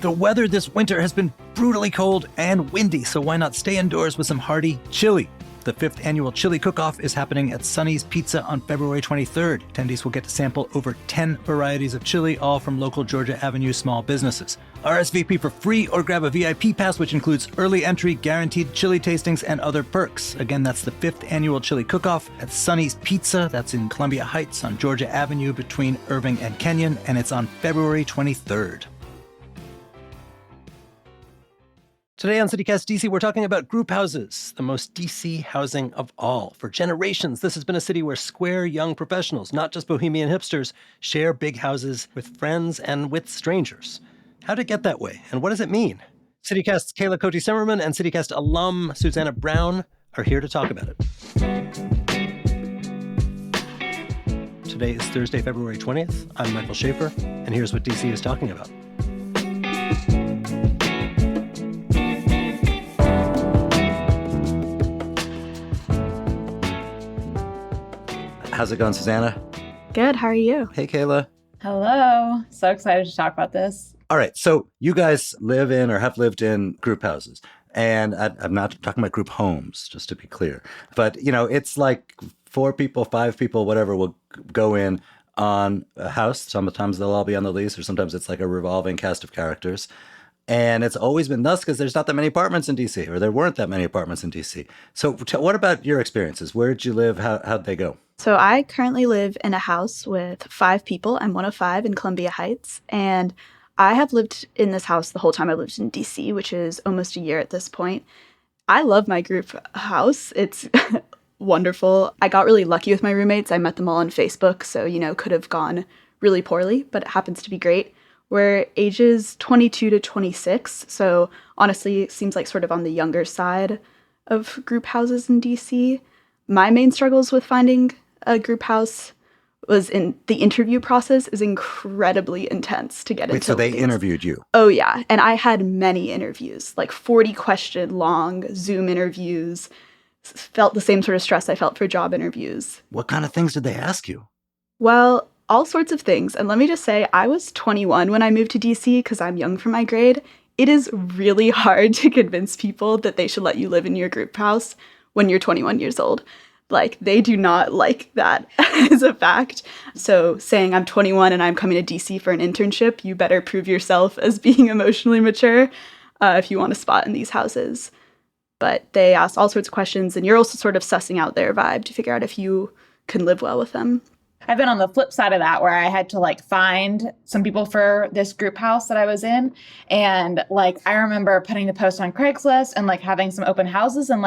The weather this winter has been brutally cold and windy, so why not stay indoors with some hearty chili? The 5th annual Chili Cook-Off is happening at Sonny's Pizza on February 23rd. Attendees will get to sample over 10 varieties of chili, all from local Georgia Avenue small businesses. RSVP for free or grab a VIP pass, which includes early entry, guaranteed chili tastings, and other perks. Again, that's the 5th annual Chili Cook-Off at Sonny's Pizza. That's in Columbia Heights on Georgia Avenue between Irving and Kenyon, and it's on February 23rd. Today on CityCast DC, we're talking about group houses, the most DC housing of all. For generations, this has been a city where square young professionals, not just bohemian hipsters, share big houses with friends and with strangers. How did it get that way, and what does it mean? CityCast's Kaela Cote-Stemmerman and CityCast alum Susannah Broun are here to talk about it. Today is Thursday, February 20th. I'm Michael Schaefer, and here's what DC is talking about. How's it going, Susannah? Good. How are you? Hey, Kaela. Hello. So excited to talk about this. All right. So you guys live in or have lived in group houses. And I'm not talking about group homes, just to be clear. But, it's like 4 people, 5 people, whatever, will go in on a house. Sometimes they'll all be on the lease, or sometimes it's like a revolving cast of characters. And it's always been thus because there's not that many apartments in DC, or there weren't that many apartments in DC. So what about your experiences? Where did you live? How'd they go? So I currently live in a house with 5 people. I'm one of 5 in Columbia Heights. And I have lived in this house the whole time I lived in DC, which is almost a year at this point. I love my group house. It's wonderful. I got really lucky with my roommates. I met them all on Facebook, so, could have gone really poorly, but it happens to be great. We're ages 22 to 26, so honestly, it seems like sort of on the younger side of group houses in DC. My main struggles with finding a group house was in the interview process is incredibly intense to get into. Wait, so they interviewed you? Oh, yeah. And I had many interviews, like 40-question long Zoom interviews. Felt the same sort of stress I felt for job interviews. What kind of things did they ask you? Well, all sorts of things. And let me just say, I was 21 when I moved to DC because I'm young for my grade. It is really hard to convince people that they should let you live in your group house when you're 21 years old. Like, they do not like that as a fact. So saying I'm 21 and I'm coming to DC for an internship, you better prove yourself as being emotionally mature if you want a spot in these houses. But they ask all sorts of questions, and you're also sort of sussing out their vibe to figure out if you can live well with them. I've been on the flip side of that where I had to find some people for this group house that I was in. And I remember putting the post on Craigslist and having some open houses, and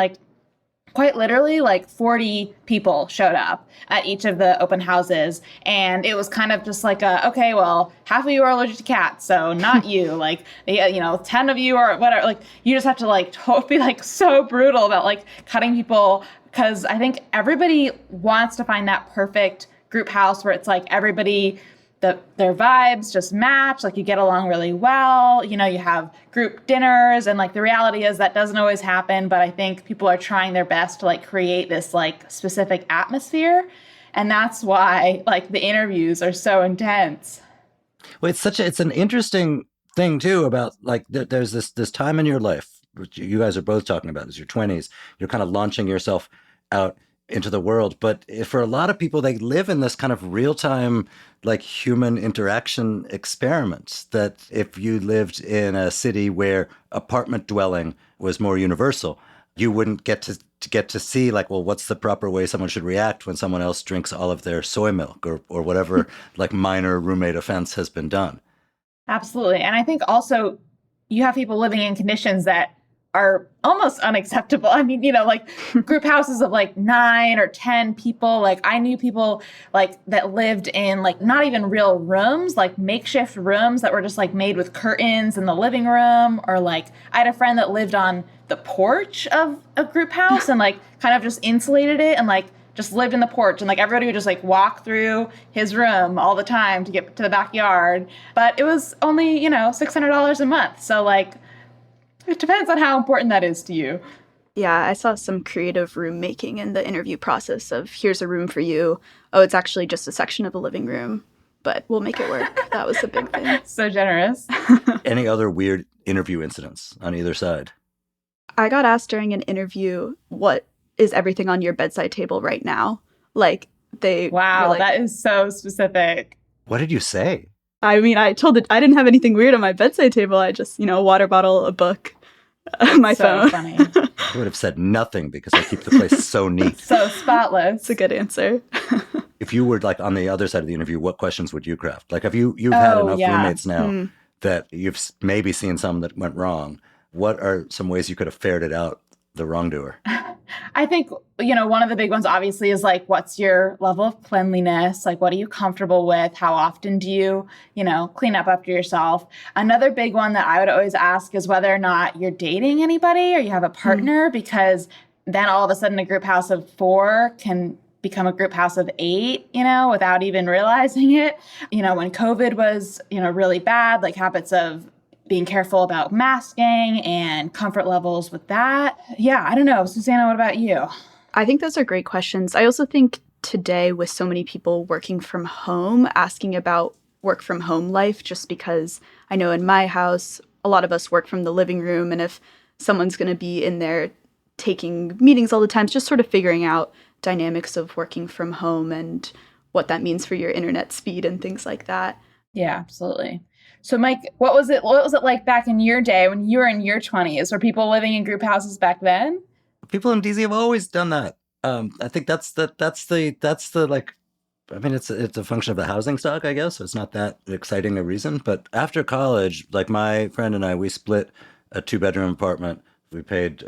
quite literally 40 people showed up at each of the open houses. And it was kind of just okay, well, half of you are allergic to cats, so not you. 10 of you are whatever. You just have to be so brutal about cutting people, because I think everybody wants to find that perfect group house where it's everybody, their vibes just match, you get along really well, you have group dinners, and the reality is that doesn't always happen, but I think people are trying their best to create this specific atmosphere, and that's why the interviews are so intense. Well, it's an interesting thing too about there's this time in your life, which you guys are both talking about, is your 20s, you're kind of launching yourself out into the world. But for a lot of people, they live in this kind of real-time, human interaction experiment, that if you lived in a city where apartment dwelling was more universal, you wouldn't get to see what's the proper way someone should react when someone else drinks all of their soy milk or whatever minor roommate offense has been done. Absolutely. And I think also you have people living in conditions that are almost unacceptable. I mean, group houses of 9 or 10 people. I knew people that lived in not even real rooms, makeshift rooms that were just made with curtains in the living room. Or I had a friend that lived on the porch of a group house and kind of just insulated it and just lived in the porch, and everybody would just walk through his room all the time to get to the backyard. But it was only, $600 a month. So it depends on how important that is to you. Yeah, I saw some creative room making in the interview process of, here's a room for you. Oh, it's actually just a section of a living room. but we'll make it work. That was a big thing. So generous. Any other weird interview incidents on either side? I got asked during an interview, what is everything on your bedside table right now? Like, they Wow, were like, that is so specific. What did you say? I mean, I told it I didn't have anything weird on my bedside table. I just, a water bottle, a book, my So phone. funny. I would have said nothing because I keep the place so neat. So spotless. It's a good answer. If you were like on the other side of the interview, what questions would you craft? Like, you've had enough roommates now that you've maybe seen some that went wrong. What are some ways you could have ferreted out the wrongdoer? I think, one of the big ones obviously is like, what's your level of cleanliness? Like, what are you comfortable with? How often do you, clean up after yourself? Another big one that I would always ask is whether or not you're dating anybody or you have a partner, because then all of a sudden a group house of 4 can become a group house of 8, without even realizing it. When COVID was, really bad, like habits of being careful about masking and comfort levels with that. Yeah, I don't know. Susannah, what about you? I think those are great questions. I also think today, with so many people working from home, asking about work from home life, just because I know in my house, a lot of us work from the living room. And if someone's going to be in there taking meetings all the time, just sort of figuring out dynamics of working from home and what that means for your internet speed and things like that. Yeah, absolutely. So, Mike, what was it like back in your day when you were in your 20s? Were people living in group houses back then? People in DC have always done that. I think that's the like. I mean, it's a function of the housing stock, I guess. So it's not that exciting a reason. But after college, like my friend and I, we split a 2-bedroom apartment. We paid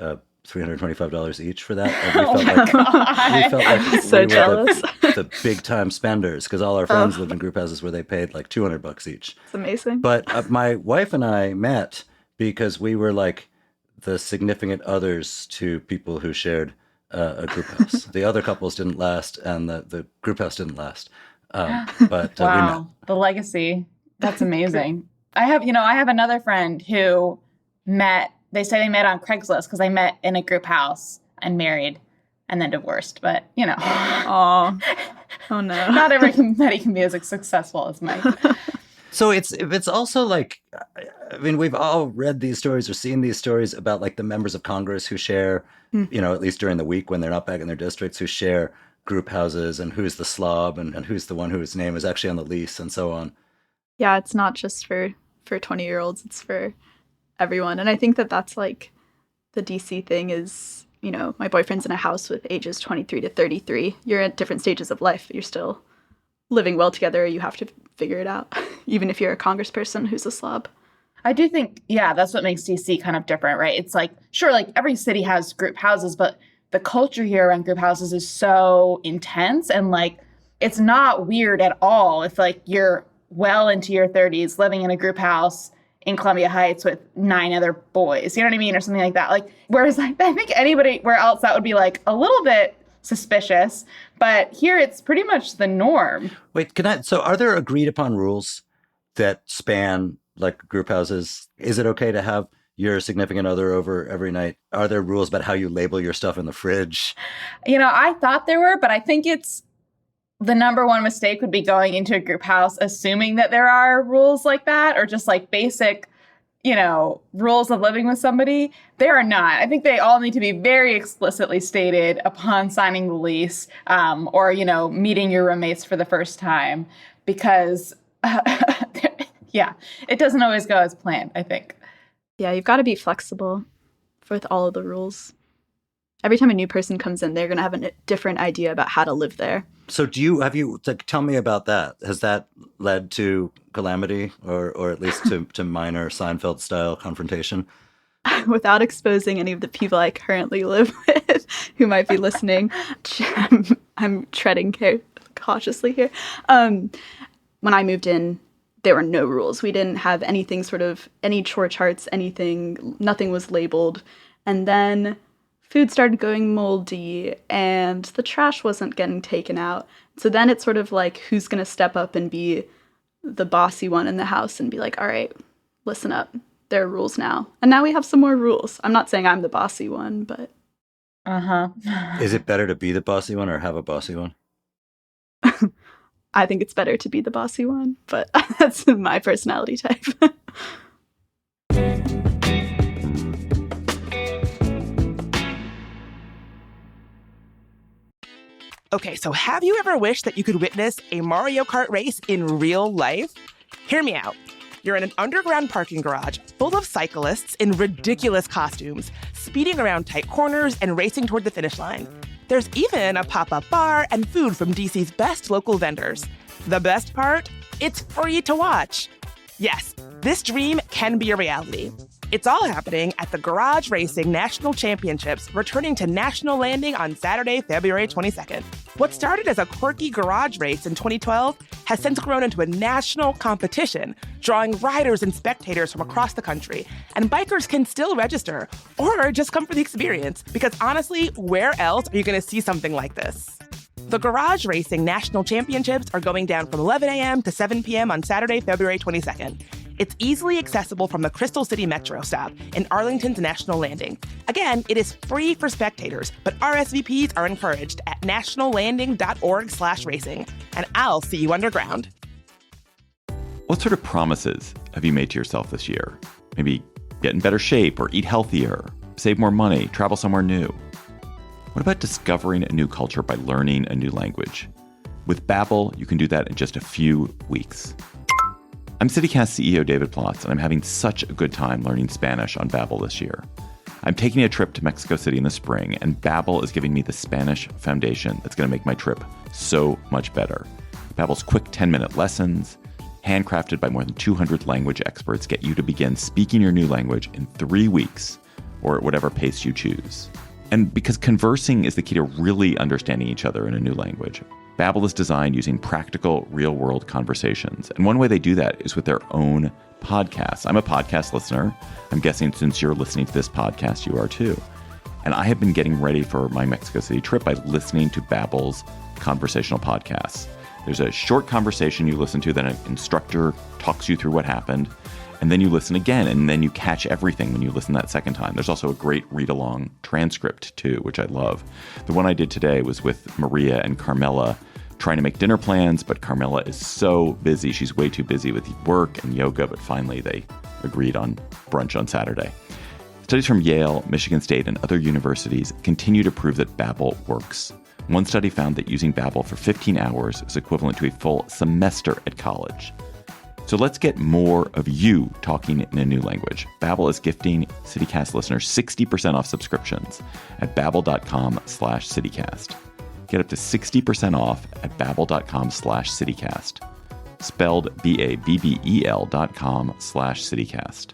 $325 each for that. And we felt like I'm so jealous. The big time spenders, because all our friends lived in group houses where they paid like $200 each. It's amazing. But my wife and I met because we were like the significant others to people who shared a group house. The other couples didn't last, and the group house didn't last. But wow, we met. The legacy. That's amazing. I have another friend who met. They say they met on Craigslist because they met in a group house and married and then divorced. But, oh no. Not everybody can be as successful as Mike. So it's also like, I mean, we've all read these stories or seen these stories about like the members of Congress who share, at least during the week when they're not back in their districts, who share group houses, and who's the slob and who's the one whose name is actually on the lease and so on. Yeah, it's not just for 20-year-olds, it's for everyone. And I think that's like the DC thing is, my boyfriend's in a house with ages 23 to 33. You're at different stages of life, but you're still living well together. You have to figure it out, even if you're a congressperson who's a slob. I do think, that's what makes DC kind of different, right? It's like, sure, like every city has group houses, but the culture here around group houses is so intense, and like, it's not weird at all if like you're well into your 30s living in a group house in Columbia Heights with 9 other boys, you know what I mean? Or something like that. Like, whereas like, I think anybody where else that would be like a little bit suspicious, but here it's pretty much the norm. Wait, so are there agreed upon rules that span like group houses? Is it okay to have your significant other over every night? Are there rules about how you label your stuff in the fridge? I thought there were, but I think it's the number one mistake would be going into a group house assuming that there are rules like that, or just like basic, rules of living with somebody. There are not. I think they all need to be very explicitly stated upon signing the lease, or, meeting your roommates for the first time, because, it doesn't always go as planned, I think. Yeah, you've got to be flexible with all of the rules. Every time a new person comes in, they're going to have a different idea about how to live there. So tell me about that. Has that led to calamity or at least to minor Seinfeld-style confrontation? Without exposing any of the people I currently live with who might be listening, I'm treading cautiously here. When I moved in, there were no rules. We didn't have anything, sort of any chore charts, nothing was labeled. And then food started going moldy and the trash wasn't getting taken out. So then it's sort of like, who's going to step up and be the bossy one in the house and be like, all right, listen up. There are rules now. And now we have some more rules. I'm not saying I'm the bossy one, but. Is it better to be the bossy one or have a bossy one? I think it's better to be the bossy one, but that's my personality type. Okay, so have you ever wished that you could witness a Mario Kart race in real life? Hear me out. You're in an underground parking garage full of cyclists in ridiculous costumes, speeding around tight corners and racing toward the finish line. There's even a pop-up bar and food from DC's best local vendors. The best part? It's free to watch. Yes, this dream can be a reality. It's all happening at the Garage Racing National Championships, returning to National Landing on Saturday, February 22nd. What started as a quirky garage race in 2012 has since grown into a national competition, drawing riders and spectators from across the country. And bikers can still register or just come for the experience, because honestly, where else are you going to see something like this? The Garage Racing National Championships are going down from 11 a.m. to 7 p.m. on Saturday, February 22nd. It's easily accessible from the Crystal City Metro stop in Arlington's National Landing. Again, it is free for spectators, but RSVPs are encouraged at nationallanding.org/racing. And I'll see you underground. What sort of promises have you made to yourself this year? Maybe get in better shape or eat healthier, save more money, travel somewhere new. What about discovering a new culture by learning a new language? With Babbel, you can do that in just a few weeks. I'm CityCast CEO David Plotz, and I'm having such a good time learning Spanish on Babbel this year. I'm taking a trip to Mexico City in the spring, and Babbel is giving me the Spanish foundation that's going to make my trip so much better. Babbel's quick 10-minute lessons, handcrafted by more than 200 language experts, get you to begin speaking your new language in 3 weeks, or at whatever pace you choose. And because conversing is the key to really understanding each other in a new language, Babbel is designed using practical, real-world conversations. And one way they do that is with their own podcasts. I'm a podcast listener. I'm guessing since you're listening to this podcast, you are too. And I have been getting ready for my Mexico City trip by listening to Babbel's conversational podcasts. There's a short conversation you listen to, then an instructor talks you through what happened, and then you listen again, and then you catch everything when you listen that second time. There's also a great read-along transcript, too, which I love. The one I did today was with Maria and Carmela trying to make dinner plans, but Carmela is so busy. She's way too busy with work and yoga, but finally they agreed on brunch on Saturday. Studies from Yale, Michigan State, and other universities continue to prove that Babbel works. One study found that using Babbel for 15 hours is equivalent to a full semester at college. So let's get more of you talking in a new language. Babbel is gifting CityCast listeners 60% off subscriptions at babbel.com/CityCast. Get up to 60% off at babbel.com/CityCast. Spelled BABBEL.com/CityCast.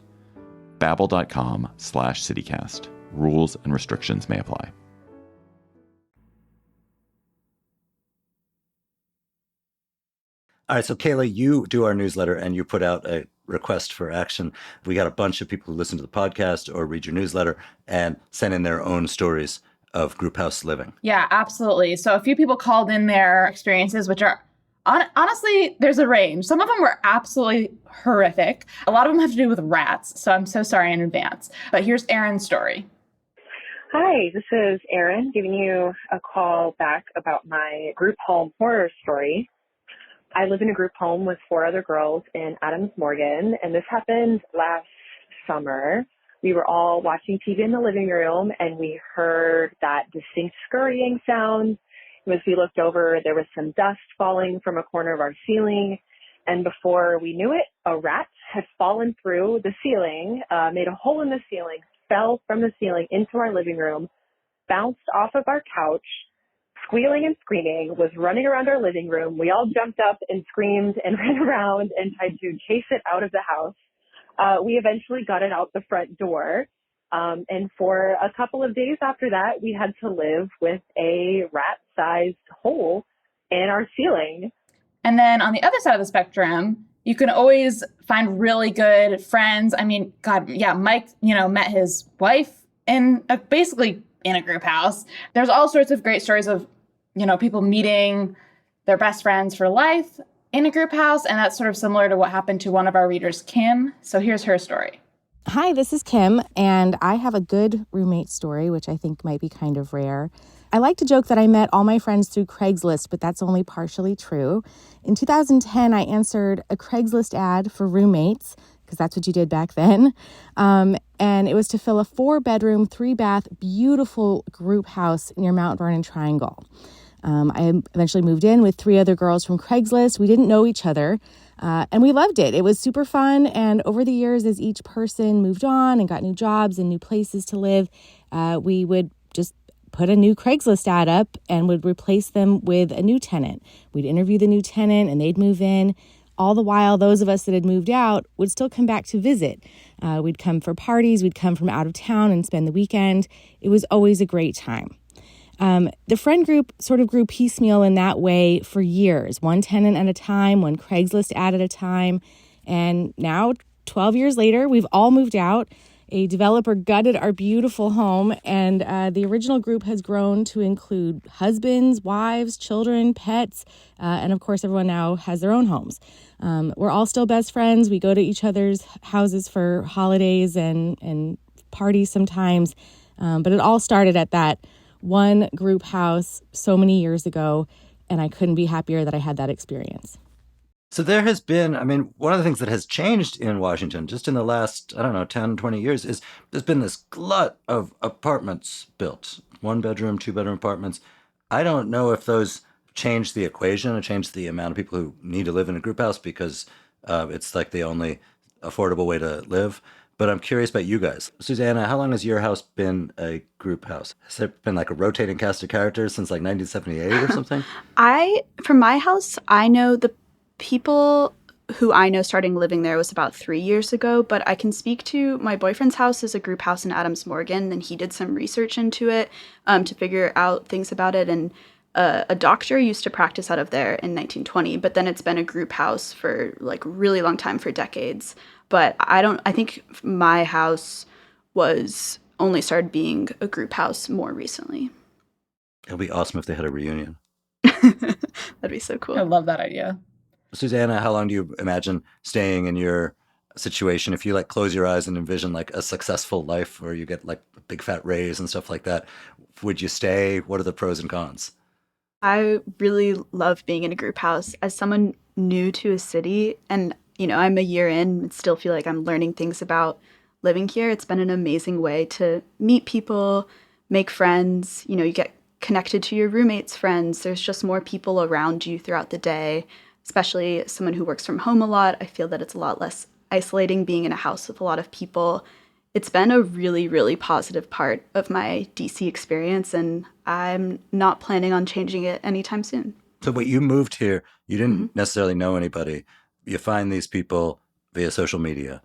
Babbel.com/CityCast. Rules and restrictions may apply. All right, so Kaela, you do our newsletter and you put out a request for action. We got a bunch of people who listen to the podcast or read your newsletter and send in their own stories of group house living. Yeah, absolutely. So a few people called in their experiences, which are honestly, there's a range. Some of them were absolutely horrific. A lot of them have to do with rats. So I'm so sorry in advance. But here's Erin's story. Hi, this is Erin giving you a call back about my group home horror story. I live in a group home with 4 other girls in Adams Morgan, and this happened last summer. We were all watching TV in the living room, and we heard that distinct scurrying sound. As we looked over, there was some dust falling from a corner of our ceiling, and before we knew it, a rat had fallen through the ceiling, made a hole in the ceiling, fell from the ceiling into our living room, bounced off of our couch, squealing and screaming, was running around our living room. We all jumped up and screamed and ran around and tried to chase it out of the house. We eventually got it out the front door. And for a couple of days after that, we had to live with a rat-sized hole in our ceiling. And then on the other side of the spectrum, you can always find really good friends. I mean, God, yeah, Mike, met his wife in basically in a group house. There's all sorts of great stories of, people meeting their best friends for life in a group house. And that's sort of similar to what happened to one of our readers, Kim. So here's her story. Hi, this is Kim, and I have a good roommate story, which I think might be kind of rare. I like to joke that I met all my friends through Craigslist, but that's only partially true. In 2010, I answered a Craigslist ad for roommates, because that's what you did back then. And it was to fill a 4-bedroom, 3-bath, beautiful group house near Mount Vernon Triangle. I eventually moved in with 3 other girls from Craigslist. We didn't know each other, and we loved it. It was super fun. And over the years, as each person moved on and got new jobs and new places to live, we would just put a new Craigslist ad up and would replace them with a new tenant. We'd interview the new tenant and they'd move in. All the while, those of us that had moved out would still come back to visit. We'd come for parties. We'd come from out of town and spend the weekend. It was always a great time. The friend group sort of grew piecemeal in that way for years, one tenant at a time, one Craigslist ad at a time. And now, 12 years later, we've all moved out. A developer gutted our beautiful home, and the original group has grown to include husbands, wives, children, pets, and of course, everyone now has their own homes. We're all still best friends. We go to each other's houses for holidays and parties sometimes, but it all started at that one group house so many years ago, and I couldn't be happier that I had that experience. So there has been, I mean, one of the things that has changed in Washington just in the last, I don't know, 10, 20 years is there's been this glut of apartments built, 1-bedroom, 2-bedroom apartments. I don't know if those change the equation or change the amount of people who need to live in a group house because it's like the only affordable way to live. But I'm curious about you guys. Susannah, how long has your house been a group house? Has it been like a rotating cast of characters since like 1978 or something? For my house, I know the people who I know starting living there was about 3 years ago, but I can speak to my boyfriend's house is a group house in Adams Morgan, and he did some research into it to figure out things about it. And a doctor used to practice out of there in 1920, but then it's been a group house for like really long time, for decades. But I think my house was only started being a group house more recently. It'd be awesome if they had a reunion. That'd be so cool. I love that idea. Susannah, how long do you imagine staying in your situation? If you like close your eyes and envision like a successful life where you get like a big fat raise and stuff like that, would you stay? What are the pros and cons? I really love being in a group house. As someone new to a city, and I'm a year in and still feel like I'm learning things about living here. It's been an amazing way to meet people, make friends. You get connected to your roommates' friends. There's just more people around you throughout the day, especially as someone who works from home a lot. I feel that it's a lot less isolating being in a house with a lot of people. It's been a really, really positive part of my DC experience, and I'm not planning on changing it anytime soon. So, but you moved here, you didn't necessarily know anybody. You find these people via social media,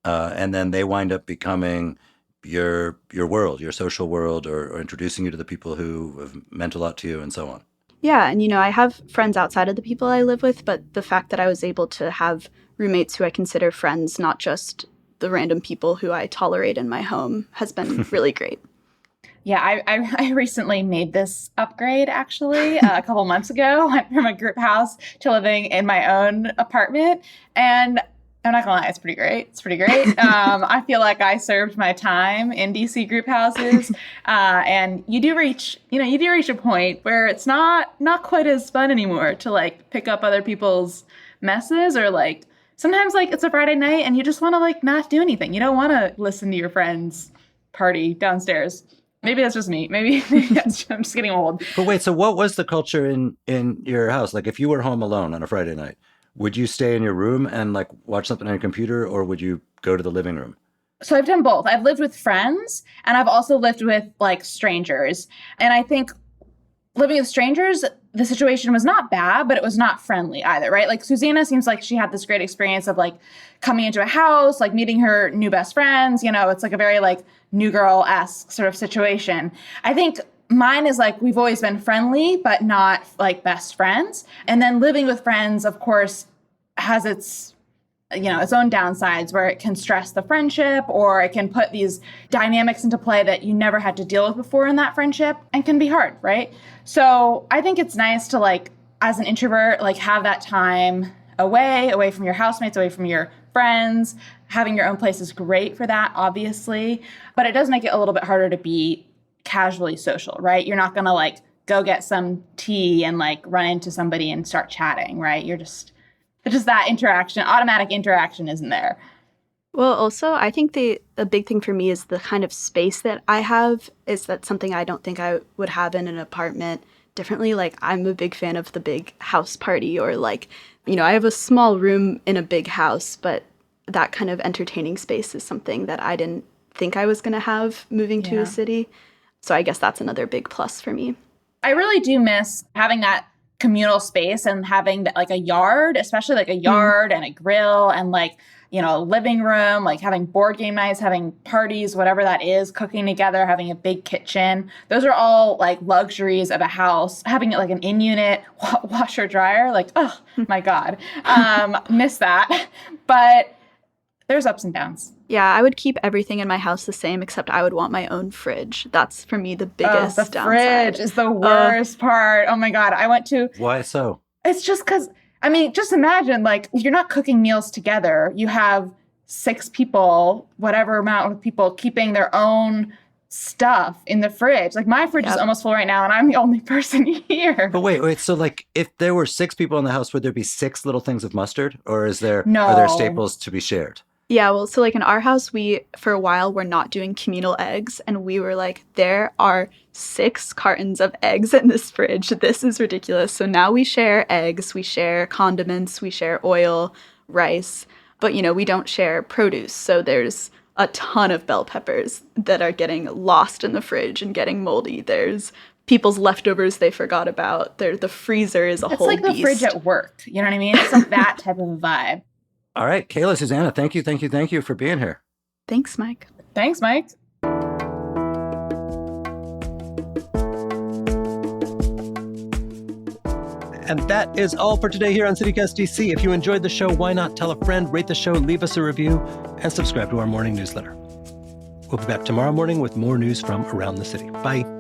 and then they wind up becoming your world, your social world, or introducing you to the people who have meant a lot to you and so on. Yeah, and I have friends outside of the people I live with, but the fact that I was able to have roommates who I consider friends, not just the random people who I tolerate in my home, has been really great. Yeah, I recently made this upgrade, actually, a couple months ago. Went from a group house to living in my own apartment. And I'm not gonna lie, it's pretty great. It's pretty great. I feel like I served my time in DC group houses. And you do reach a point where it's not quite as fun anymore to like pick up other people's messes, or like sometimes like it's a Friday night and you just want to like not do anything. You don't want to listen to your friends party downstairs. Maybe that's just me. Maybe I'm just getting old. But wait, so what was the culture in your house? Like if you were home alone on a Friday night, would you stay in your room and like watch something on your computer, or would you go to the living room? So I've done both. I've lived with friends and I've also lived with like strangers. And I think living with strangers, the situation was not bad, but it was not friendly either, right? Like Susannah seems like she had this great experience of like coming into a house, like meeting her new best friends. It's like a very like new girl-esque sort of situation. I think mine is like we've always been friendly, but not like best friends. And then living with friends, of course, has its own downsides where it can stress the friendship, or it can put these dynamics into play that you never had to deal with before in that friendship, and can be hard, right? So I think it's nice to like, as an introvert, like have that time away from your housemates, away from your friends. Having your own place is great for that, obviously, but it does make it a little bit harder to be casually social, right? You're not going to like go get some tea and like run into somebody and start chatting, right? It's just that interaction, automatic interaction isn't there. Well, also, I think the big thing for me is the kind of space that I have is that something I don't think I would have in an apartment differently. Like, I'm a big fan of the big house party, or like, I have a small room in a big house, but that kind of entertaining space is something that I didn't think I was going to have moving to a city. So I guess that's another big plus for me. I really do miss having that communal space and having like a yard, especially like a yard and a grill and like, a living room, like having board game nights, having parties, whatever that is, cooking together, having a big kitchen. Those are all like luxuries of a house. Having it like an in-unit washer dryer, like, oh my God, miss that. But there's ups and downs. Yeah, I would keep everything in my house the same, except I would want my own fridge. That's for me the biggest downside. The fridge is the worst part. Oh my God, Why so? It's just because, just imagine, like, you're not cooking meals together. You have 6 people, whatever amount of people, keeping their own stuff in the fridge. Like, my fridge is almost full right now, and I'm the only person here. But wait. So, like, if there were 6 people in the house, would there be 6 little things of mustard? Or are there staples to be shared? Yeah, well, so like in our house, we, for a while, were not doing communal eggs. And we were like, there are 6 cartons of eggs in this fridge. This is ridiculous. So now we share eggs, we share condiments, we share oil, rice. But, we don't share produce. So there's a ton of bell peppers that are getting lost in the fridge and getting moldy. There's people's leftovers they forgot about. The freezer is a whole beast. It's like the fridge at work. You know what I mean? It's like that type of a vibe. All right, Kaela, Susannah, thank you for being here. Thanks, Mike. Thanks, Mike. And that is all for today here on CityCast DC. If you enjoyed the show, why not tell a friend, rate the show, leave us a review, and subscribe to our morning newsletter. We'll be back tomorrow morning with more news from around the city. Bye.